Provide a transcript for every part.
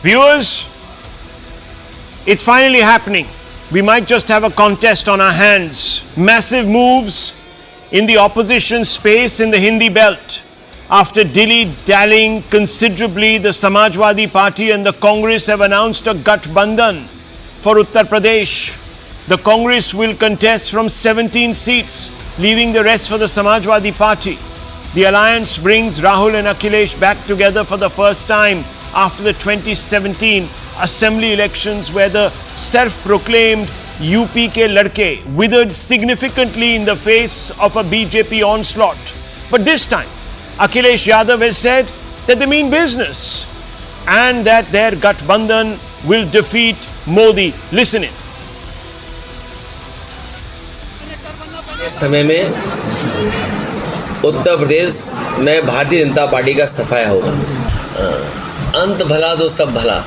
Viewers, it's finally happening. We might just have a contest on our hands. Massive moves in the opposition space in the Hindi belt. After dilly-dallying considerably, the Samajwadi Party and the Congress have announced a Gathbandhan for Uttar Pradesh. The Congress will contest from 17 seats, leaving the rest for the Samajwadi Party. The alliance brings Rahul and Akhilesh back together for the first time after the 2017 assembly elections, where the self-proclaimed UP ke ladke withered significantly in the face of a BJP onslaught. But this time, Akhilesh Yadav has said that they mean business and that their Gathbandhan will defeat Modi. Listen in. इस समय में उत्तर प्रदेश में Bharatiya Janata party का सफाया होगा। अंत भला तो सब भला।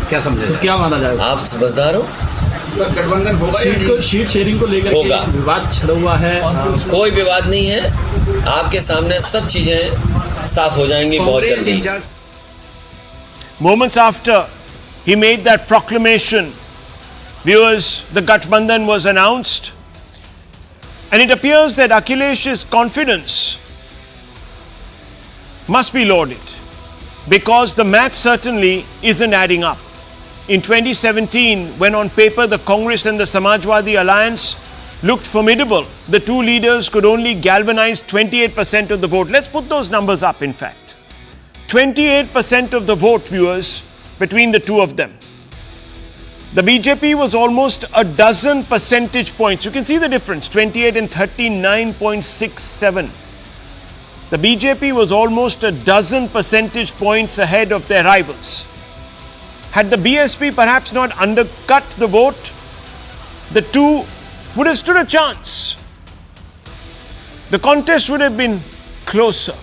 क्या समझे? तो क्या माना जाए? आप समझदार हो? सर, गठबंधन होगा? शीट शेयरिंग को लेकर होगा। विवाद छिड़ा हुआ है। कोई विवाद नहीं है। आपके सामने सब चीजें साफ हो जाएंगी बहुत जल्दी। Moments after he made that proclamation, viewers, the Gathbandhan was announced. And it appears that Akhilesh's confidence must be lauded, because the math certainly isn't adding up. In 2017, when on paper the Congress and the Samajwadi alliance looked formidable, the two leaders could only galvanize 28% of the vote. Let's put those numbers up, in fact. 28% of the vote, viewers, between the two of them. The BJP was almost a dozen percentage points. You can see the difference, 28 and 39.67. The BJP was almost a dozen percentage points ahead of their rivals. Had the BSP perhaps not undercut the vote, the two would have stood a chance. The contest would have been closer.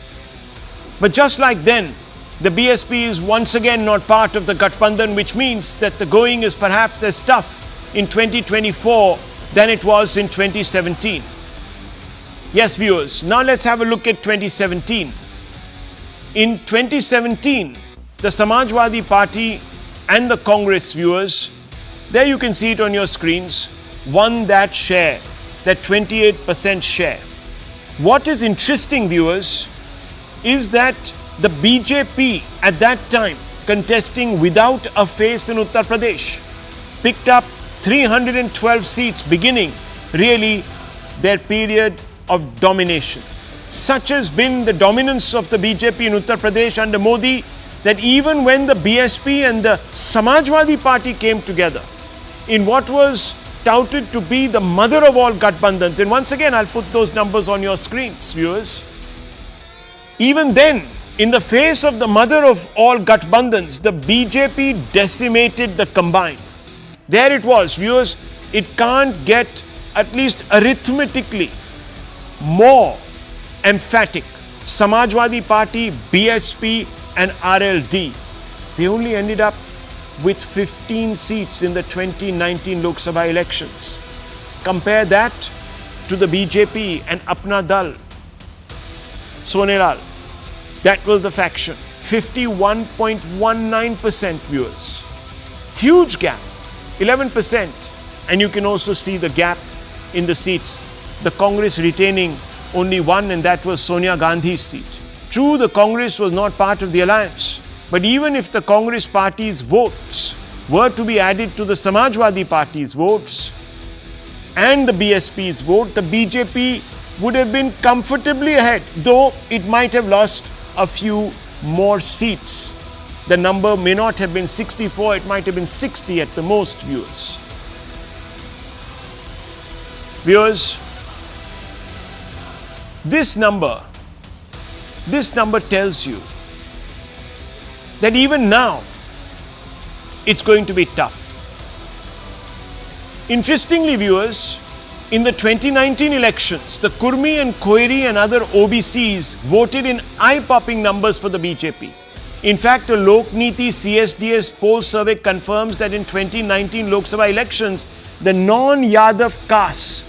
But just like then, the BSP is once again not part of the Gathbandhan, which means that the going is perhaps as tough in 2024 than it was in 2017. Yes, viewers, now let's have a look at 2017. In 2017, the Samajwadi Party and the Congress, viewers, there you can see it on your screens, won that share, that 28% share. What is interesting, viewers, is that the BJP at that time, contesting without a face in Uttar Pradesh, picked up 312 seats, beginning really their period of domination. Such has been the dominance of the BJP in Uttar Pradesh under Modi, that even when the BSP and the Samajwadi Party came together in what was touted to be the mother of all Gathbandhans, and once again I'll put those numbers on your screens, viewers, even then, in the face of the mother of all Gathbandhans, the BJP decimated the combined. There it was, viewers. It can't get, at least arithmetically, more emphatic. Samajwadi Party, BSP and RLD, they only ended up with 15 seats in the 2019 Lok Sabha elections. Compare that to the BJP and Apna Dal, Sonelal. That was the faction. 51.19% viewers. Huge gap. 11%. And you can also see the gap in the seats. The Congress retaining only one, and that was Sonia Gandhi's seat. True, the Congress was not part of the alliance. But even if the Congress party's votes were to be added to the Samajwadi Party's votes and the BSP's vote, the BJP would have been comfortably ahead, though it might have lost a few more seats. The number may not have been 64, it might have been 60 at the most, viewers. Viewers, this number tells you that even now it's going to be tough. Interestingly, viewers, in the 2019 elections, the Kurmi and Koiri and other OBCs voted in eye-popping numbers for the BJP. In fact, a Lokniti CSDS poll survey confirms that in 2019 Lok Sabha elections, the non-Yadav castes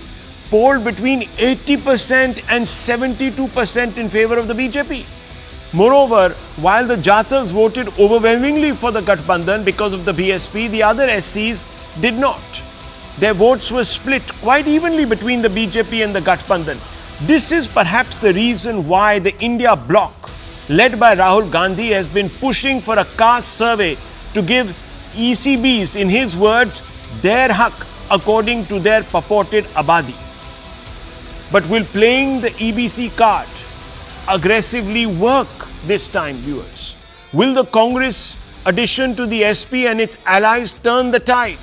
polled between 80% and 72% in favor of the BJP. Moreover, while the Jatas voted overwhelmingly for the Gathbandhan because of the BSP, the other SCs did not. Their votes were split quite evenly between the BJP and the Gathbandhan. This is perhaps the reason why the I.N.D.I.A Bloc, led by Rahul Gandhi, has been pushing for a caste survey to give ECBs, in his words, their haq according to their purported abadi. But will playing the EBC card aggressively work this time, viewers? Will the Congress addition to the SP and its allies turn the tide?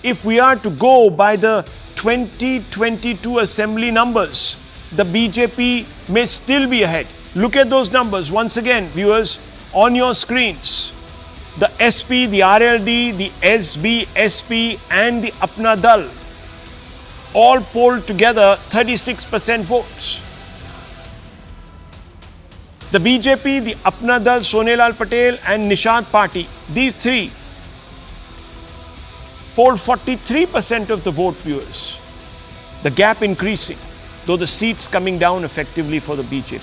If we are to go by the 2022 assembly numbers, the BJP may still be ahead. Look at those numbers once again, viewers, on your screens. The SP, the RLD, the SB, SP and the Apna Dal all polled together 36% votes. The BJP, the Apna Dal, Sonelal Patel and Nishad Party, these three polled 43% of the vote, viewers. The gap increasing, though the seats coming down effectively for the BJP.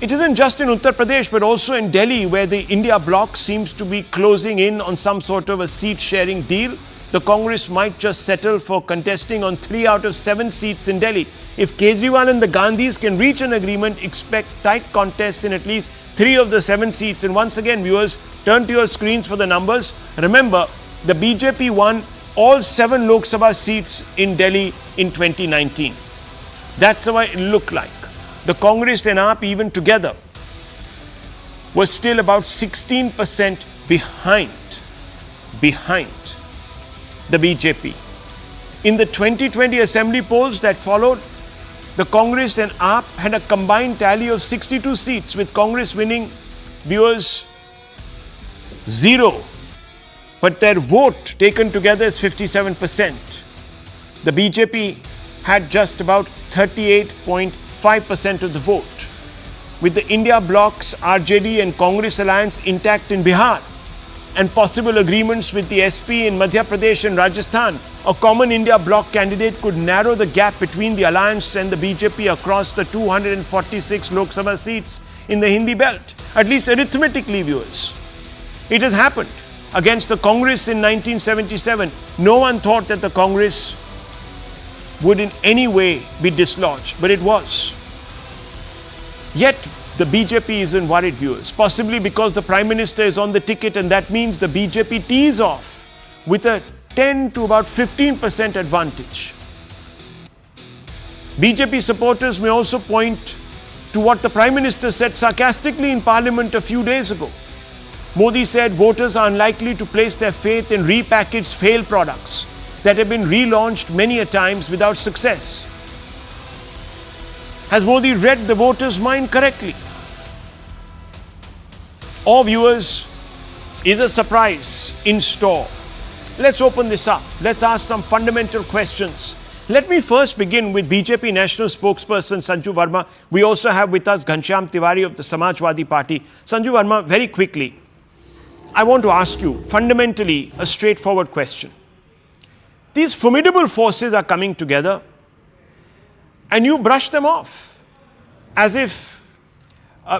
It isn't just in Uttar Pradesh but also in Delhi where the I.N.D.I.A Bloc seems to be closing in on some sort of a seat-sharing deal. The Congress might just settle for contesting on 3 out of 7 seats in Delhi. If Kejriwal and the Gandhis can reach an agreement, expect tight contests in at least 3 of the 7 seats. And once again, viewers, turn to your screens for the numbers. Remember, the BJP won all 7 Lok Sabha seats in Delhi in 2019. That's how it looked like. The Congress and AAP, even together, was still about 16% behind the BJP. In the 2020 assembly polls that followed, the Congress and AAP had a combined tally of 62 seats, with Congress winning, viewers, 0. But their vote taken together is 57%. The BJP had just about 38.5% of the vote. With the I.N.D.I.A Bloc's RJD and Congress alliance intact in Bihar and possible agreements with the SP in Madhya Pradesh and Rajasthan, a common I.N.D.I.A Bloc candidate could narrow the gap between the alliance and the BJP across the 246 Lok Sabha seats in the Hindi belt. At least arithmetically, viewers. It has happened. Against the Congress in 1977, no one thought that the Congress would in any way be dislodged, but it was. Yet, the BJP isn't worried, viewers, possibly because the Prime Minister is on the ticket, and that means the BJP tees off with a 10 to about 15% advantage. BJP supporters may also point to what the Prime Minister said sarcastically in Parliament a few days ago. Modi said voters are unlikely to place their faith in repackaged failed products that have been relaunched many a times without success. Has Modi read the voters' mind correctly? Or, viewers, is a surprise in store? Let's open this up. Let's ask some fundamental questions. Let me first begin with BJP National Spokesperson Sanju Verma. We also have with us Ghanshyam Tiwari of the Samajwadi Party. Sanju Verma, very quickly, I want to ask you fundamentally a straightforward question. These formidable forces are coming together and you brush them off as if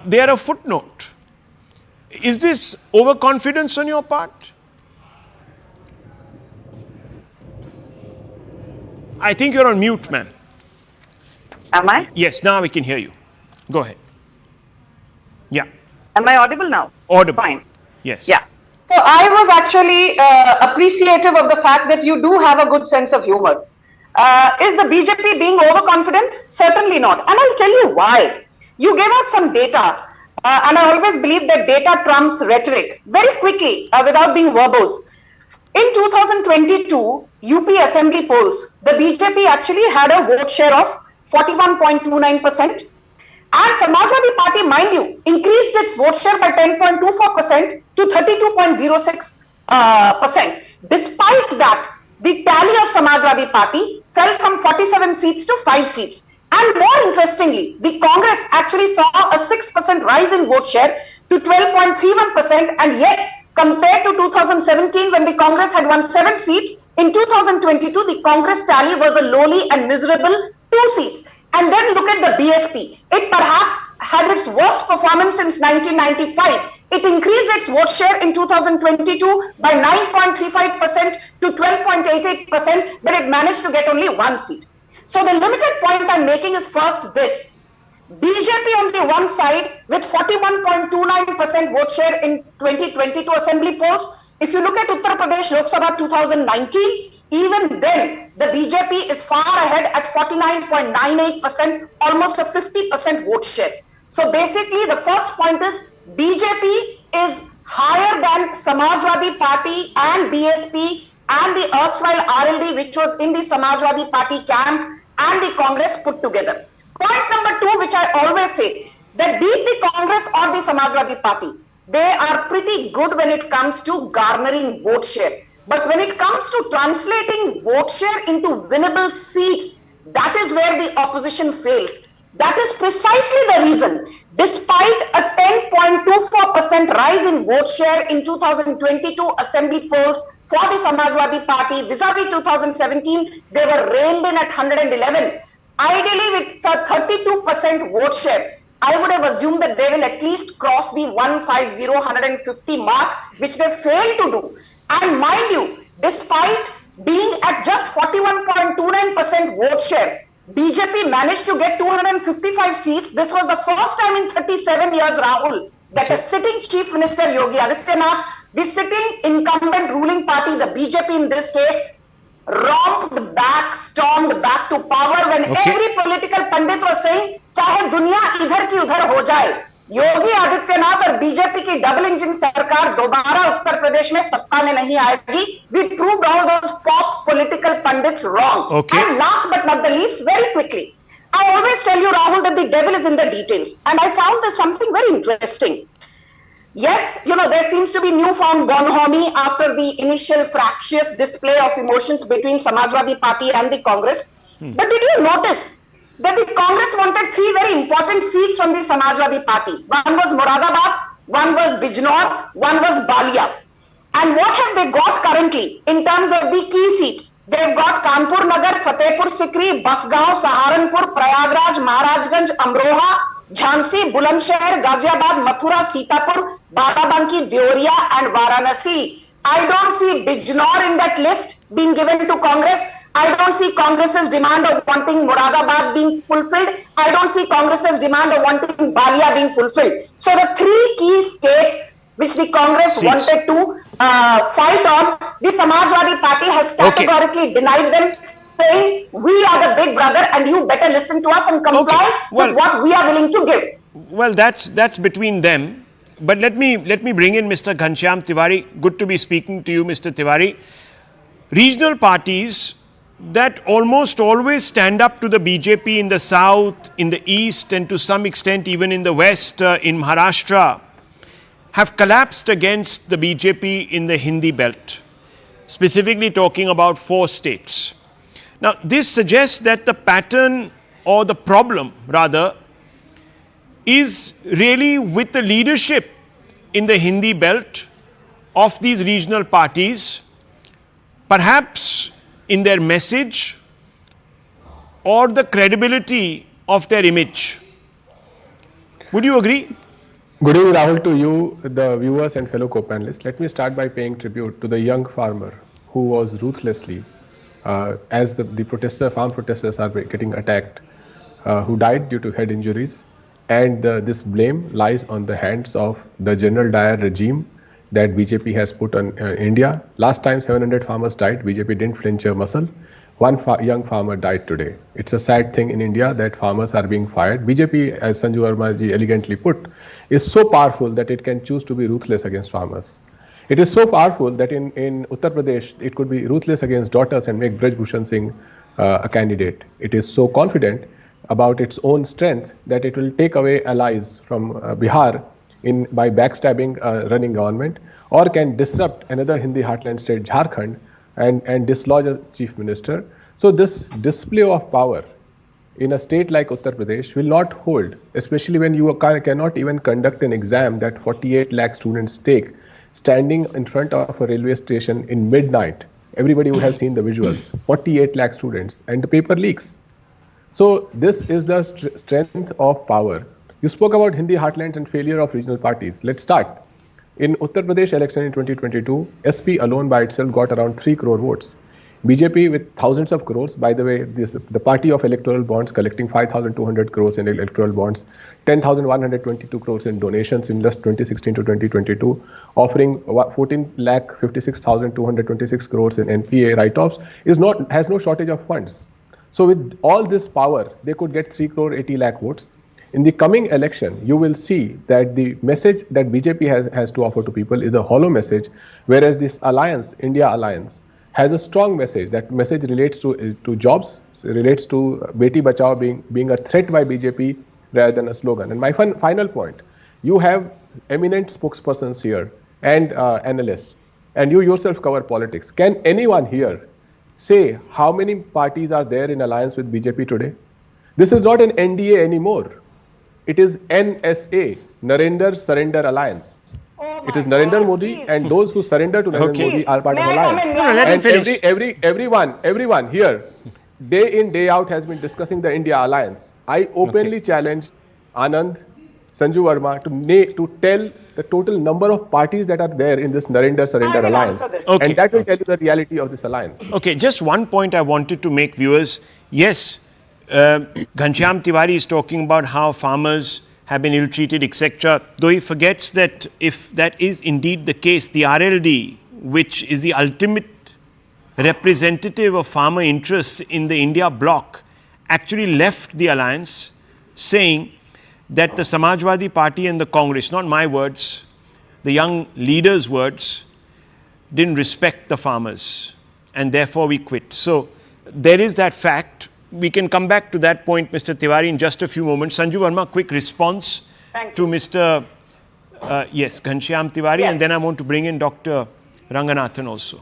they are a footnote. Is this overconfidence on your part? I think you're on mute, ma'am. Am I? Yes, now we can hear you. Go ahead. Yeah. Am I audible now? Audible. Fine. Yes. Yeah. So I was actually appreciative of the fact that you do have a good sense of humor. Is the BJP being overconfident? Certainly not. And I'll tell you why. You gave out some data. And I always believe that data trumps rhetoric. Very quickly, without being verbose. In 2022 UP assembly polls, the BJP actually had a vote share of 41.29%. And Samajwadi Party, mind you, increased its vote share by 10.24% to 32.06%. Despite that, the tally of Samajwadi Party fell from 47 seats to 5 seats. And more interestingly, the Congress actually saw a 6% rise in vote share to 12.31%, and yet compared to 2017 when the Congress had won 7 seats, in 2022 the Congress tally was a lowly and miserable 2 seats. And then look at the BSP. It perhaps had its worst performance since 1995. It increased its vote share in 2022 by 9.35% to 12.88%, but it managed to get only one seat. So the limited point I'm making is first this. BJP on the one side with 41.29% vote share in 2022 assembly polls. If you look at Uttar Pradesh Lok Sabha 2019, even then the BJP is far ahead at 49.98%, almost a 50% vote share. So basically the first point is BJP is higher than Samajwadi Party and BSP and the erstwhile RLD, which was in the Samajwadi Party camp, and the Congress put together. Point number two, which I always say, that be it the Congress or the Samajwadi Party, they are pretty good when it comes to garnering vote share. But when it comes to translating vote share into winnable seats, that is where the opposition fails. That is precisely the reason, despite a 10.24% rise in vote share in 2022 assembly polls for the Samajwadi Party vis-a-vis 2017, they were reined in at 111. Ideally, with a 32% vote share, I would have assumed that they will at least cross the 150 mark, which they failed to do. And mind you, despite being at just 41.29% vote share, BJP managed to get 255 seats. This was the first time in 37 years, Rahul, that a sitting Chief Minister Yogi Adityanath, the sitting incumbent ruling party, the BJP in this case, stormed back to power when every political pundit was saying, चाहे दुनिया इधर की उधर हो जाए, योगी आदित्यनाथ और BJP की double engine सरकार दोबारा उत्तर प्रदेश में सत्ता में नहीं आएगी. We proved all those pop political pundits wrong. And last but not the least, very quickly, I always tell you, Rahul, that the devil is in the details. And I found this something very interesting. Yes, there seems to be newfound bonhomie after the initial fractious display of emotions between Samajwadi Party and the Congress. But did you notice that the Congress wanted three very important seats from the Samajwadi Party? One was Moradabad, one was Bijnor, one was Balia. And what have they got currently in terms of the key seats? They've got Kanpur Nagar, Fatehpur Sikri, Basgaon, Saharanpur, Prayagraj, Maharajganj, Amroha, Jhansi, Bulandshahr, Ghaziabad, Mathura, Sitapur, Barabanki, Deoria and Varanasi. I don't see Bijnor in that list being given to Congress. I don't see Congress's demand of wanting Moradabad being fulfilled. I don't see Congress's demand of wanting Balia being fulfilled. So the three key states which the Congress wanted to fight on, the Samajwadi Party has categorically denied them, saying we are the big brother and you better listen to us and comply with what we are willing to give. Well, that's between them. But let me bring in Mr. Ghanshyam Tiwari. Good to be speaking to you, Mr. Tiwari. Regional parties that almost always stand up to the BJP in the south, in the east, and to some extent even in the west, in Maharashtra, have collapsed against the BJP in the Hindi belt, specifically talking about 4 states. Now, this suggests that the pattern, or the problem rather, is really with the leadership in the Hindi belt of these regional parties, perhaps in their message or the credibility of their image. Would you agree? Good evening, Rahul, to you, the viewers and fellow co-panelists. Let me start by paying tribute to the young farmer who was ruthlessly, as the farm protesters are getting attacked, who died due to head injuries. And this blame lies on the hands of the General I.N.D.I.A regime that BJP has put on India. Last time 700 farmers died, BJP didn't flinch a muscle. One young farmer died today. It's a sad thing in India that farmers are being fired. BJP, as Sanju Verma ji elegantly put, is so powerful that it can choose to be ruthless against farmers. It is so powerful that in Uttar Pradesh, it could be ruthless against daughters and make Braj Bhushan Singh a candidate. It is so confident about its own strength that it will take away allies from Bihar by backstabbing a running government, or can disrupt another Hindi heartland state, Jharkhand, and dislodge a chief minister. So this display of power in a state like Uttar Pradesh will not hold, especially when you cannot even conduct an exam that 48 lakh students take, standing in front of a railway station in midnight. Everybody would have seen the visuals, 48 lakh students, and the paper leaks. So this is the strength of power. You spoke about Hindi heartlands and failure of regional parties. Let's start. In Uttar Pradesh election in 2022, SP alone by itself got around 3 crore votes. BJP with thousands of crores, by the way, the party of electoral bonds collecting 5,200 crores in electoral bonds, 10,122 crores in donations in just 2016 to 2022, offering 14,56,226 crores in NPA write-offs, has no shortage of funds. So with all this power, they could get 3 crore 80 lakh votes. In the coming election, you will see that the message that BJP has to offer to people is a hollow message, whereas this alliance, India alliance, has a strong message. That message relates to jobs, relates to Beti Bachao being a threat by BJP rather than a slogan. And my final point, you have eminent spokespersons here and analysts, and you yourself cover politics. Can anyone here say how many parties are there in alliance with BJP today? This is not an NDA anymore. It is NSA, Narendra Surrender Alliance. It is Narendra Modi, and those who surrender to Narendra Modi are part of alliance. And everyone here, day in, day out, has been discussing the India alliance. I openly challenge Anand, Sanju Verma to tell the total number of parties that are there in this Narendra Surrender alliance. And that will tell you the reality of this alliance. Okay, just one point I wanted to make, viewers. Yes, Ghanshyam Tiwari is talking about how farmers have been ill-treated, etc. Though he forgets that if that is indeed the case, the RLD, which is the ultimate representative of farmer interests in the I.N.D.I.A Bloc, actually left the alliance, saying that the Samajwadi Party and the Congress, not my words, the young leaders' words, didn't respect the farmers, and therefore we quit. So there is that fact. We can come back to that point, Mr. Tiwari, in just a few moments. Sanju Verma, quick response to Mr. Ghanshyam Tiwari, and then I want to bring in Dr. Ranganathan also.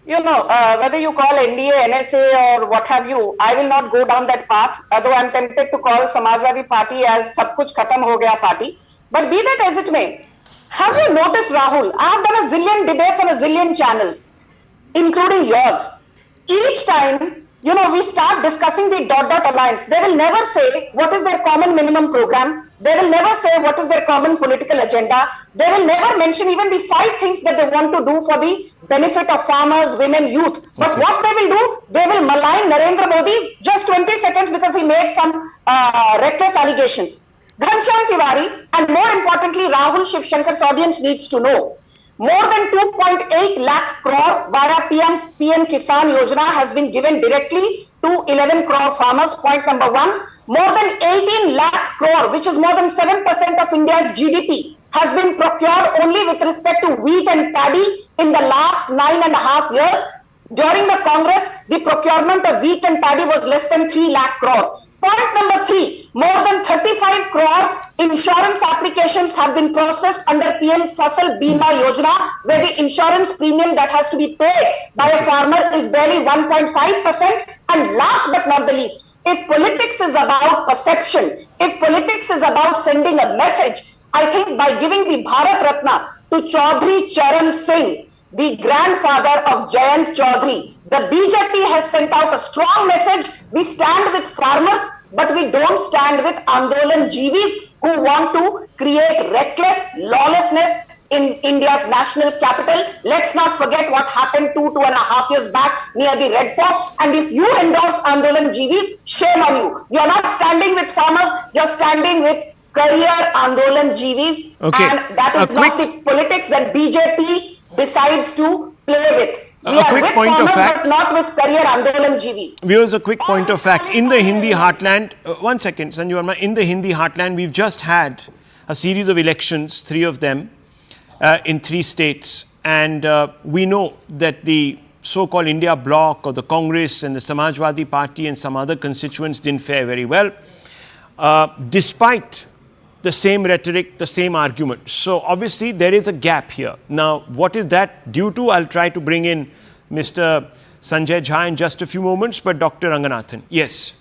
You know, whether you call NDA, NSA or what have you, I will not go down that path, although I'm tempted to call Samajwadi Party as Sab Kuch Khatam Ho Gaya Party. But be that as it may, have you noticed, Rahul, I have done a zillion debates on a zillion channels, including yours. Each time, you know, we start discussing the dot alliance. They will never say what is their common minimum program. They will never say what is their common political agenda. They will never mention even the 5 things that they want to do for the benefit of farmers, women, youth. But what they will do, they will malign Narendra Modi just 20 seconds because he made some reckless allegations. Ghanshyam Tiwari, and more importantly, Rahul Shiv Shankar's audience needs to know, more than 2.8 lakh crore via PM Kisan Yojana has been given directly to 11 crore farmers, point number 1. More than 18 lakh crore, which is more than 7% of India's GDP, has been procured only with respect to wheat and paddy in the last 9.5 years. During the Congress, the procurement of wheat and paddy was less than 3 lakh crore. Point number 3, more than 35 crore insurance applications have been processed under PM Fasal Bima Yojana, where the insurance premium that has to be paid by a farmer is barely 1.5%. And last but not the least, if politics is about perception, if politics is about sending a message, I think by giving the Bharat Ratna to Chaudhry Charan Singh, the grandfather of Jayant Chaudhary, the BJP has sent out a strong message. We stand with farmers, but we don't stand with Andolan Jeevis who want to create reckless lawlessness in India's national capital. Let's not forget what happened 2.5 years back near the Red Fort. And if you endorse Andolan Jeevis, shame on you. You're not standing with farmers, you're standing with career Andolan Jeevis. And that is not the politics that BJP decides to play with. We are with farmers, but not with career Andolan Jeevis. Viewers, a quick point of fact. In the Hindi heartland, one second, Sanju Verma, in the Hindi heartland, we've just had a series of elections, 3 of them, in 3 states. And we know that the so-called I.N.D.I.A Bloc or the Congress and the Samajwadi Party and some other constituents didn't fare very well, despite the same rhetoric, the same argument. So obviously there is a gap here. Now, what is that due to? I'll try to bring in Mr. Sanjay Jha in just a few moments, but Dr. Ranganathan, yes.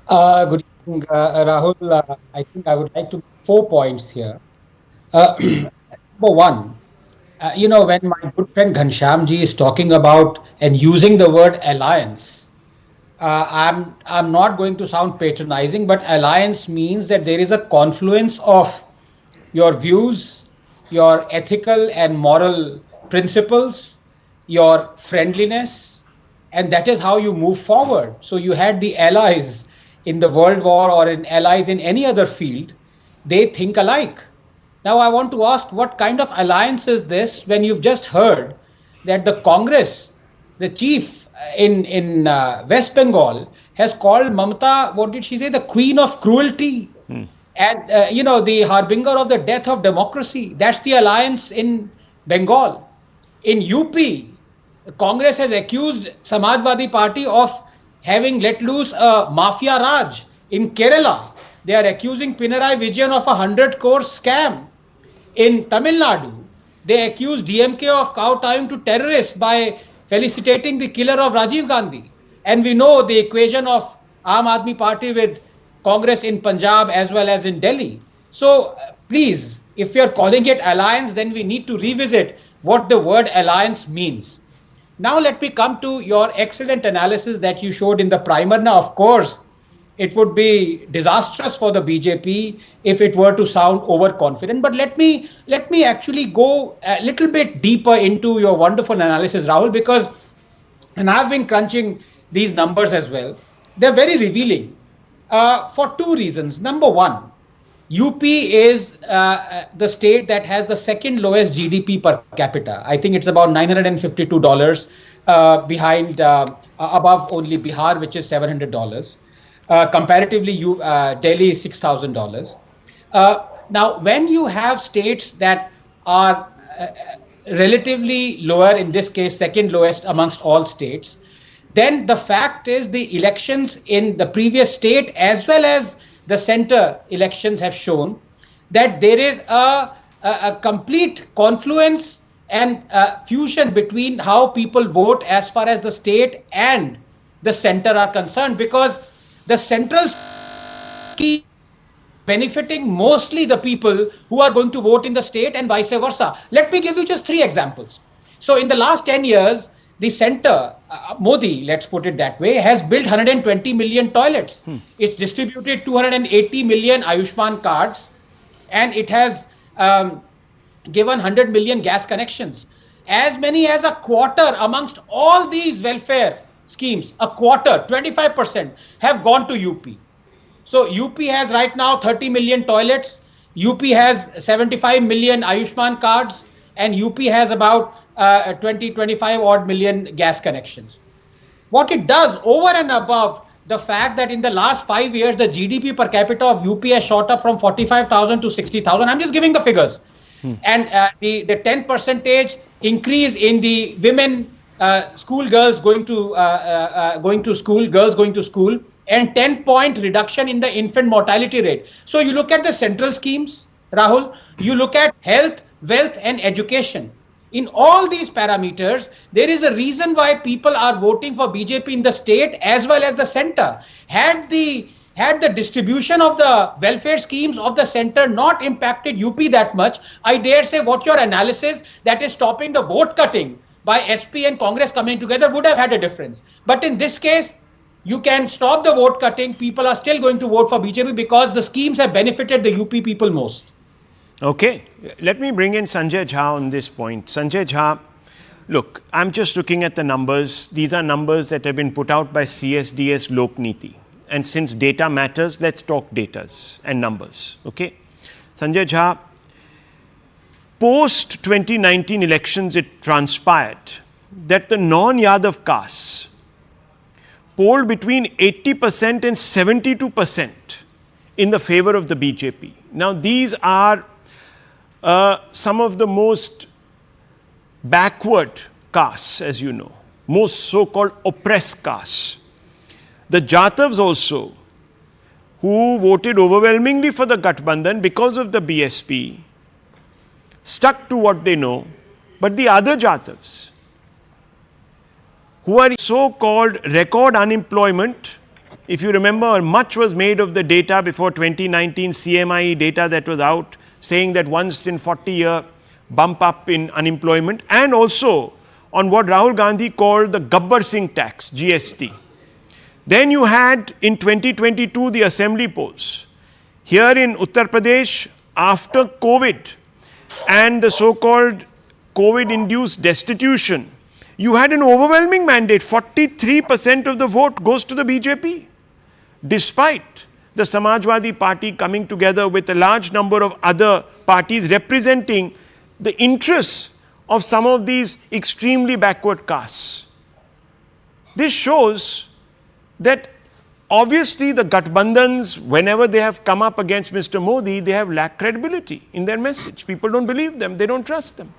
Good evening, Rahul. I think I would like to make 4 points here. Number 1, when my good friend Ghanshyam ji is talking about and using the word alliance, I'm not going to sound patronizing, but alliance means that there is a confluence of your views, your ethical and moral principles, your friendliness, and that is how you move forward. So you had the allies in the World War or in allies in any other field, they think alike. Now I want to ask, what kind of alliance is this when you've just heard that the Congress, the chief in West Bengal, has called Mamata, what did she say, the queen of cruelty, and the harbinger of the death of democracy. That's the alliance in Bengal. In UP, Congress has accused Samajwadi Party of having let loose a mafia raj. In Kerala, they are accusing Pinarayi Vijayan of 100 crore scam. In Tamil Nadu, they accused DMK of kowtowing to terrorists by felicitating the killer of Rajiv Gandhi. And we know the equation of Aam Aadmi Party with Congress in Punjab as well as in Delhi. So please, if we are calling it alliance, then we need to revisit what the word alliance means. Now let me come to your excellent analysis that you showed in the primer. Now, of course, it would be disastrous for the BJP if it were to sound overconfident. But let me actually go a little bit deeper into your wonderful analysis, Rahul, because, and I've been crunching these numbers as well, they're very revealing for two reasons. Number one, UP is the state that has the second lowest GDP per capita. I think it's about $952 behind, above only Bihar, which is $700. Comparatively, Delhi is $6,000. Now, when you have states that are relatively lower, in this case, second lowest amongst all states, then the fact is the elections in the previous state as well as the center elections have shown that there is a complete confluence and fusion between how people vote as far as the state and the center are concerned, because the central scheme benefiting mostly the people who are going to vote in the state and vice versa. Let me give you just three examples. So in the last 10 years, the center, Modi, let's put it that way, has built 120 million toilets. It's distributed 280 million Ayushman cards, and it has given 100 million gas connections. As many as a quarter amongst all these welfare schemes, a quarter, 25%, have gone to UP. So UP has right now 30 million toilets, UP has 75 million Ayushman cards, and UP has about 25 odd million gas connections. What it does over and above the fact that in the last 5 years, the GDP per capita of UP has shot up from 45,000 to 60,000. I'm just giving the figures. And the 10% increase in the women school girls going to school, and 10-point reduction in the infant mortality rate. So you look at the central schemes, Rahul, you look at health, wealth, and education. In all these parameters, there is a reason why people are voting for BJP in the state as well as the center. Had the distribution of the welfare schemes of the center not impacted UP that much, I dare say what your analysis that is stopping the vote cutting by SP and Congress coming together would have had a difference. But in this case, you can stop the vote cutting. People are still going to vote for BJP because the schemes have benefited the UP people most. Okay, let me bring in Sanjay Jha on this point. Sanjay Jha, look, I'm just looking at the numbers. These are numbers that have been put out by CSDS Lok Niti. And since data matters, let's talk datas and numbers. Okay, Sanjay Jha, post 2019 elections, it transpired that the non-Yadav castes polled between 80% and 72% in the favor of the BJP. Now, these are some of the most backward castes, as you know, most so-called oppressed castes. The Jatavs also, who voted overwhelmingly for the Gathbandhan because of the BSP, stuck to what they know, but the other Jatavs, who are so-called record unemployment, if you remember, much was made of the data before 2019 CMIE data that was out, saying that once in 40-year bump up in unemployment, and also on what Rahul Gandhi called the Gabbar Singh tax, GST. Then you had in 2022 the assembly polls. Here in Uttar Pradesh, after COVID and the so-called COVID-induced destitution, you had an overwhelming mandate. 43% of the vote goes to the BJP, despite the Samajwadi Party coming together with a large number of other parties representing the interests of some of these extremely backward castes. This shows that obviously the Gathbandhans, whenever they have come up against Mr. Modi, they have lacked credibility in their message. People don't believe them, they don't trust them.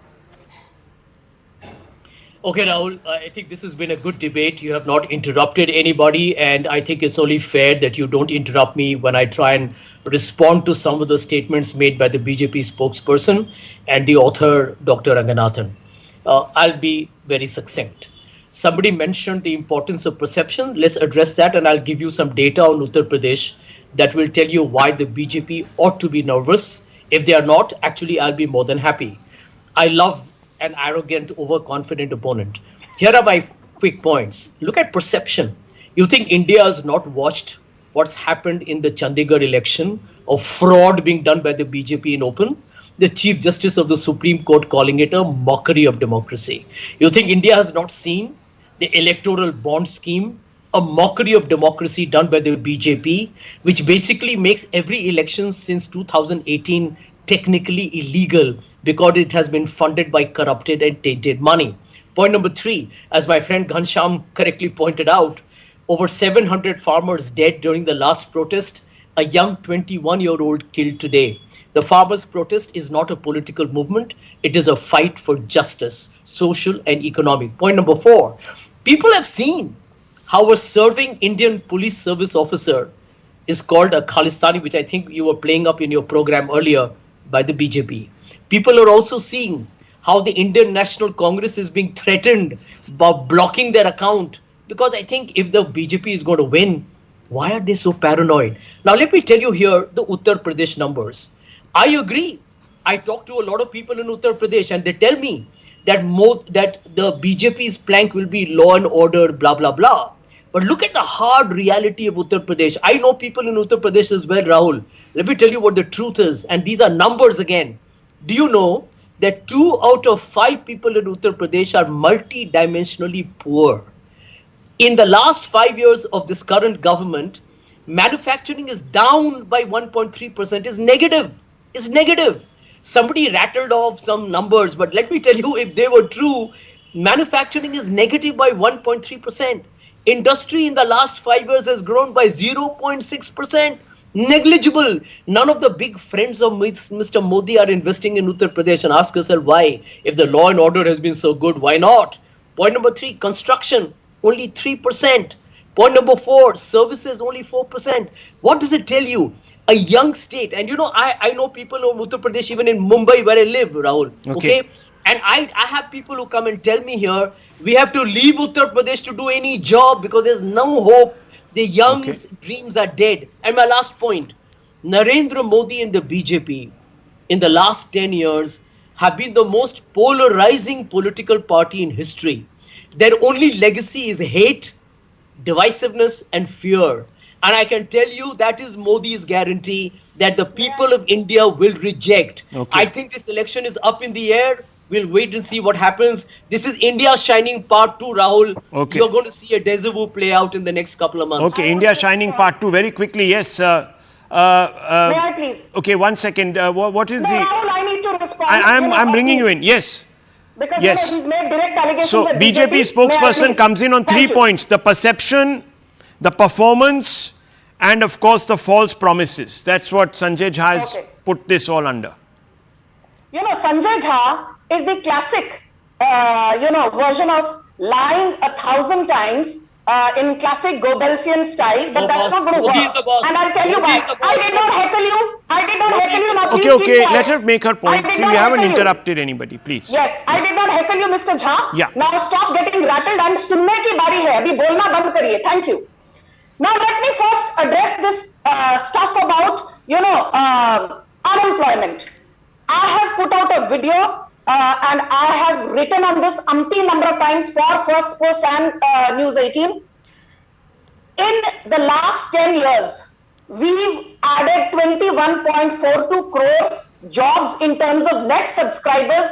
Okay, Rahul, I think this has been a good debate. You have not interrupted anybody, and I think it's only fair that you don't interrupt me when I try and respond to some of the statements made by the BJP spokesperson and the author, Dr. Ranganathan. I'll be very succinct. Somebody mentioned the importance of perception. Let's address that, and I'll give you some data on Uttar Pradesh that will tell you why the BJP ought to be nervous. If they are not, actually, I'll be more than happy. I love an arrogant, overconfident opponent. Here are my quick points. Look at perception. You think India has not watched what's happened in the Chandigarh election of fraud being done by the BJP in open? The Chief Justice of the Supreme Court calling it a mockery of democracy. You think India has not seen the electoral bond scheme, a mockery of democracy done by the BJP, which basically makes every election since 2018 technically illegal because it has been funded by corrupted and tainted money. Point number 3, as my friend Ghansham correctly pointed out, over 700 farmers dead during the last protest, a young 21-year-old killed today. The farmers' protest is not a political movement. It is a fight for justice, social and economic. Point number 4, people have seen how a serving Indian police service officer is called a Khalistani, which I think you were playing up in your program earlier, by the BJP. People are also seeing how the Indian National Congress is being threatened by blocking their account, because I think if the BJP is going to win, why are they so paranoid? Now, let me tell you here the Uttar Pradesh numbers. I agree. I talk to a lot of people in Uttar Pradesh and they tell me that the BJP's plank will be law and order, blah, blah, blah. But look at the hard reality of Uttar Pradesh. I know people in Uttar Pradesh as well, Rahul. Let me tell you what the truth is. And these are numbers again. Do you know that 2 out of 5 people in Uttar Pradesh are multi-dimensionally poor? In the last 5 years of this current government, manufacturing is down by 1.3%, is negative. Is negative. Somebody rattled off some numbers, but let me tell you, if they were true, manufacturing is negative by 1.3%. Industry in the last 5 years has grown by 0.6%. Negligible. None of the big friends of Mr. Modi are investing in Uttar Pradesh, and ask yourself why. If the law and order has been so good, why not? Point number 3, construction, only 3%. Point number 4, services, only 4%. What does it tell you? A young state. And you know, I know people of Uttar Pradesh, even in Mumbai where I live, Rahul. Okay? And I have people who come and tell me here, we have to leave Uttar Pradesh to do any job because there's no hope. The young's dreams are dead. And my last point, Narendra Modi and the BJP in the last 10 years have been the most polarizing political party in history. Their only legacy is hate, divisiveness and fear. And I can tell you that is Modi's guarantee that the people of India will reject. I think this election is up in the air. We'll wait and see what happens. This is India Shining Part 2, Rahul. You're going to see a déjà vu play out in the next couple of months. Okay, India Shining Part 2. Very quickly, yes. May I please? Okay, 1 second. What is no, the... Rahul, I need to respond. I'm bringing you in. Yes. Because yes. He's made direct allegations. So, BJP spokesperson comes in on 3 points. The perception, the performance, and of course the false promises. That's what Sanjay Jha has put this all under. You know, Sanjay Jha is the classic, version of lying 1,000 times in classic Goebbelsian style, but that's not going to work. And I'll tell you why. I did not heckle you. Now, okay. Let her make her point. See, we haven't interrupted anybody, please. Yes, I did not heckle you, Mr. Jha. Yeah. Now stop getting rattled and sunne ki bari hai. Abhi bolna band kariye. Thank you. Now let me first address this stuff about, unemployment. I have put out a video and I have written on this umpteen number of times for First Post and News18. In the last 10 years, we've added 21.42 crore jobs in terms of net subscribers.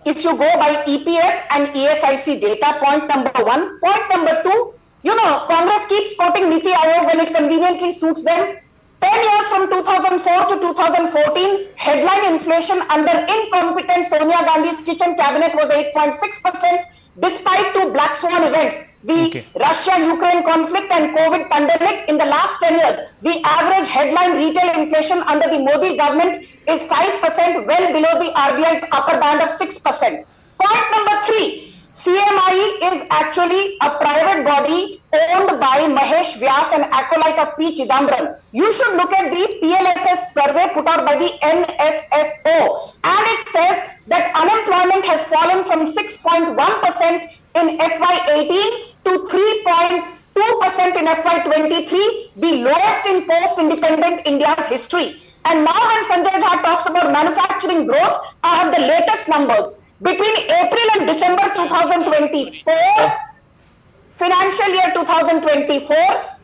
If you go by EPF and ESIC data, point number one. Point number two, Congress keeps quoting Niti Aayog when it conveniently suits them. 10 years from 2004 to 2014, headline inflation under incompetent Sonia Gandhi's kitchen cabinet was 8.6%. Despite two black swan events, the Russia-Ukraine conflict and COVID pandemic, in the last 10 years, the average headline retail inflation under the Modi government is 5%, well below the RBI's upper band of 6%. Point number three, CMI is actually a private body owned by Mahesh Vyas, an acolyte of P. Chidambaram. You should look at the PLSS survey put out by the NSSO, and it says that unemployment has fallen from 6.1% in FY18 to 3.2% in FY23, the lowest in post-independent India's history. And now when Sanjay Jha talks about manufacturing growth, I have the latest numbers. Between April and December 2024, financial year 2024,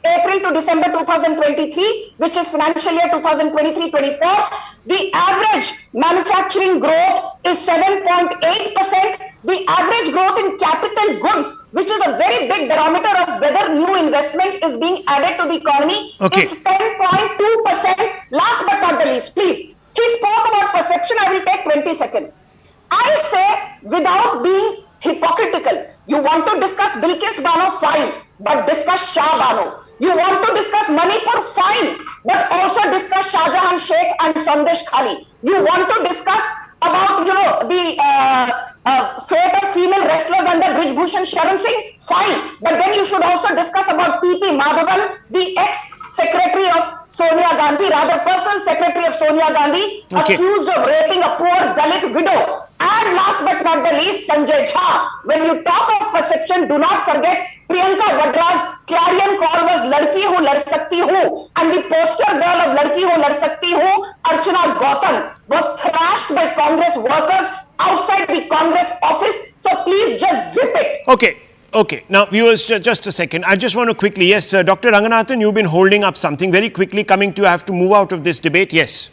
April to December 2023, which is financial year 2023-24, the average manufacturing growth is 7.8%. The average growth in capital goods, which is a very big barometer of whether new investment is being added to the economy, is 10.2%. Last but not the least, please. He spoke about perception. I will take 20 seconds. I say, without being hypocritical, you want to discuss Bilkis Bano, fine, but discuss Shah Bano. You want to discuss Manipur, fine, but also discuss Shah Jahan Sheikh and Sandesh Khali. You want to discuss about, the fate of female wrestlers under Brij Bhushan Sharan Singh, fine, but then you should also discuss about P.P. Madhavan, the ex-secretary of Sonia Gandhi, rather personal secretary of Sonia Gandhi, accused of raping a poor Dalit widow. And last but not the least, Sanjay Jha. When you talk of perception, do not forget Priyanka Vadra's clarion call was Ladki Hu Lad Sakti Hu, and the poster girl of Ladki Hu Lad Sakti Hu, Archana Gautam, was thrashed by Congress workers outside the Congress office. So please just zip it. Okay. Now, viewers, just a second. I just want to quickly, yes, Dr. Ranganathan, you've been holding up something very quickly, coming to have to move out of this debate. Yes.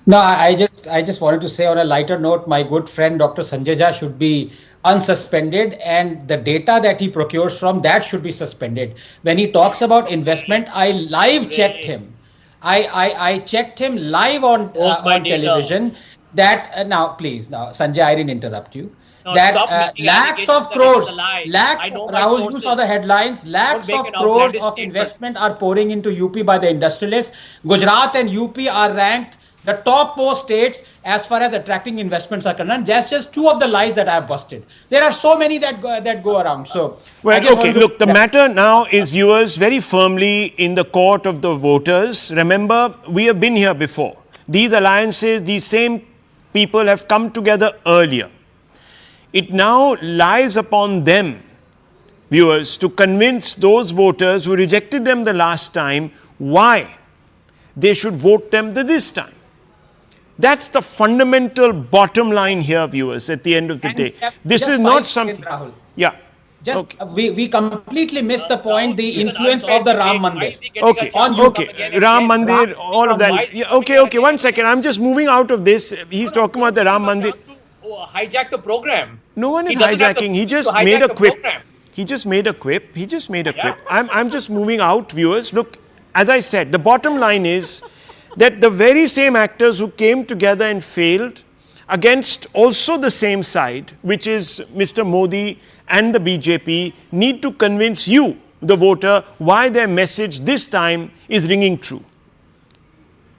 No, I just wanted to say on a lighter note, my good friend Dr. Sanjay Jha should be unsuspended, and the data that he procures from that should be suspended. When he talks about investment, I live checked him. I checked him live on television. That now, please, now Sanjay, I didn't interrupt you. No, that lakhs of crores, Rahul, you saw the headlines, lakhs of crores of investment are pouring into UP by the industrialists. Gujarat and UP are ranked the top most states as far as attracting investments are concerned. That's just two of the lies that I have busted. There are so many that go around. So, well, okay, look, the matter now is, viewers, very firmly in the court of the voters. Remember, we have been here before. These alliances, these same people have come together earlier. It now lies upon them, viewers, to convince those voters who rejected them the last time why they should vote them this time. That's the fundamental bottom line here, viewers, at the end of the day. This is not something... Rahul. Yeah. Just we completely missed the point, the influence of the Ram Mandir. Okay. Ram Mandir, all of that. Yeah, okay, 1 second. I'm just moving out of this. He's talking about the Ram Mandir. Hijack the program. No one is hijacking. He just made a quip. He just made a quip. I'm just moving out, viewers. Look, as I said, the bottom line is that the very same actors who came together and failed against also the same side, which is Mr. Modi and the BJP, need to convince you, the voter, why their message this time is ringing true.